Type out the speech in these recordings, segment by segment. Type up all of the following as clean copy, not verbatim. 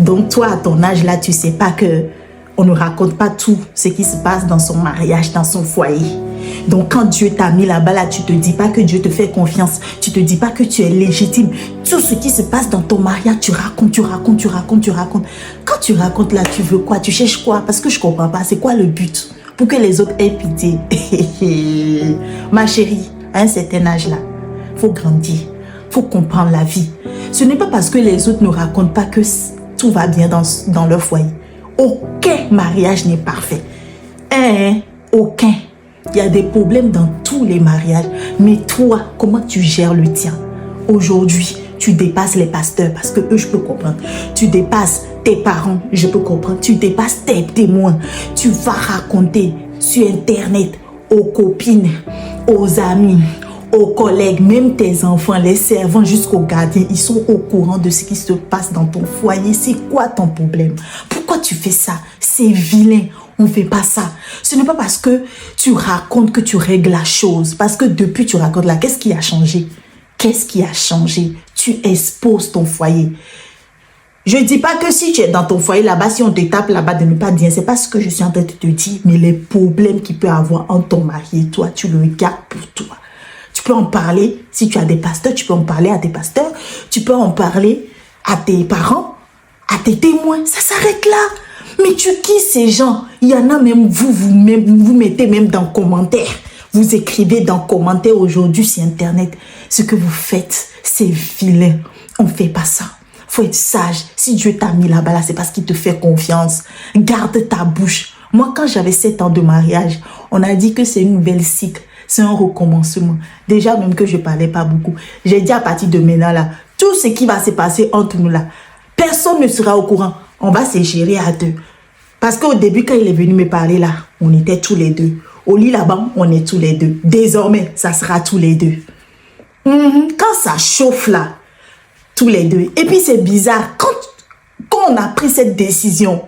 Donc toi, à ton âge là, tu sais pas que on ne raconte pas tout ce qui se passe dans son mariage, dans son foyer. Donc quand Dieu t'a mis là-bas, là, tu te dis pas que Dieu te fait confiance. Tu te dis pas que tu es légitime. Tout ce qui se passe dans ton mariage, tu racontes. Quand tu racontes là, tu veux quoi? Tu cherches quoi? Parce que je comprends pas. C'est quoi le but? Pour que les autres aient pitié. Ma chérie, à un certain âge là, faut grandir. Faut comprendre la vie. Ce n'est pas parce que les autres ne racontent pas que tout va bien dans leur foyer. Aucun mariage n'est parfait. Aucun. Il y a des problèmes dans tous les mariages. Mais toi, comment tu gères le tien? Aujourd'hui, tu dépasses les pasteurs parce que eux, je peux comprendre. Tu dépasses tes parents, je peux comprendre. Tu dépasses tes témoins. Tu vas raconter sur Internet aux copines, aux amis, aux collègues, même tes enfants, les servants jusqu'aux gardiens. Ils sont au courant de ce qui se passe dans ton foyer. C'est quoi ton problème? Pourquoi tu fais ça? C'est vilain. On ne fait pas ça. Ce n'est pas parce que tu racontes que tu règles la chose. Parce que depuis tu racontes là, qu'est-ce qui a changé? Qu'est-ce qui a changé? Tu exposes ton foyer. Je ne dis pas que si tu es dans ton foyer là-bas, si on te tape là-bas de ne pas dire, c'est pas ce que je suis en train de te dire, mais les problèmes qu'il peut avoir entre ton mari et toi, tu le gardes pour toi. Tu peux en parler, si tu as des pasteurs, tu peux en parler à tes pasteurs, tu peux en parler à tes parents, à tes témoins, ça s'arrête là. Mais tu quittes ces gens. Il y en a même, vous mettez même dans commentaires. Vous écrivez dans commentaires aujourd'hui sur Internet. Ce que vous faites, c'est vilain. On ne fait pas ça. Faut être sage. Si Dieu t'a mis là-bas, là, c'est parce qu'il te fait confiance. Garde ta bouche. Moi, quand j'avais 7 ans de mariage, on a dit que c'est une nouvelle cycle. C'est un recommencement. Déjà, même que je ne parlais pas beaucoup. J'ai dit à partir de maintenant, là, tout ce qui va se passer entre nous, là, personne ne sera au courant. On va se gérer à deux. Parce qu'au début, quand il est venu me parler là, on était tous les deux. Au lit là-bas, on est tous les deux. Désormais, ça sera tous les deux. Quand ça chauffe là, tous les deux. Et puis c'est bizarre, quand on a pris cette décision,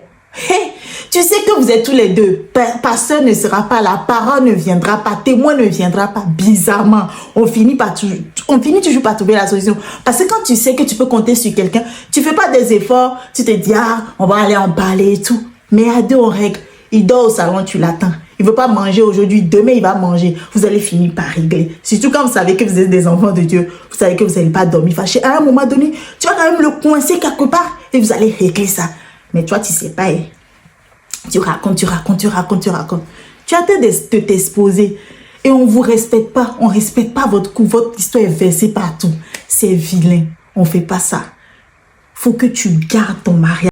tu sais que vous êtes tous les deux. Pasteur ne sera pas là, parent ne viendra pas, témoin ne viendra pas. Bizarrement, on finit toujours par trouver la solution. Parce que quand tu sais que tu peux compter sur quelqu'un, tu fais pas des efforts, tu te dis, on va aller en parler et tout. Mais à deux, on règle. Il dort au salon, tu l'attends. Il veut pas manger aujourd'hui, demain il va manger. Vous allez finir par régler. Surtout quand vous savez que vous êtes des enfants de Dieu, vous savez que vous n'allez pas dormir fâché. À un moment donné, tu vas quand même le coincer quelque part et vous allez régler ça. Mais toi, tu sais pas. Tu racontes. Tu as hâte de t'exposer et on vous respecte pas. On respecte pas votre coup. Votre histoire est versée partout. C'est vilain. On fait pas ça. Faut que tu gardes ton mariage.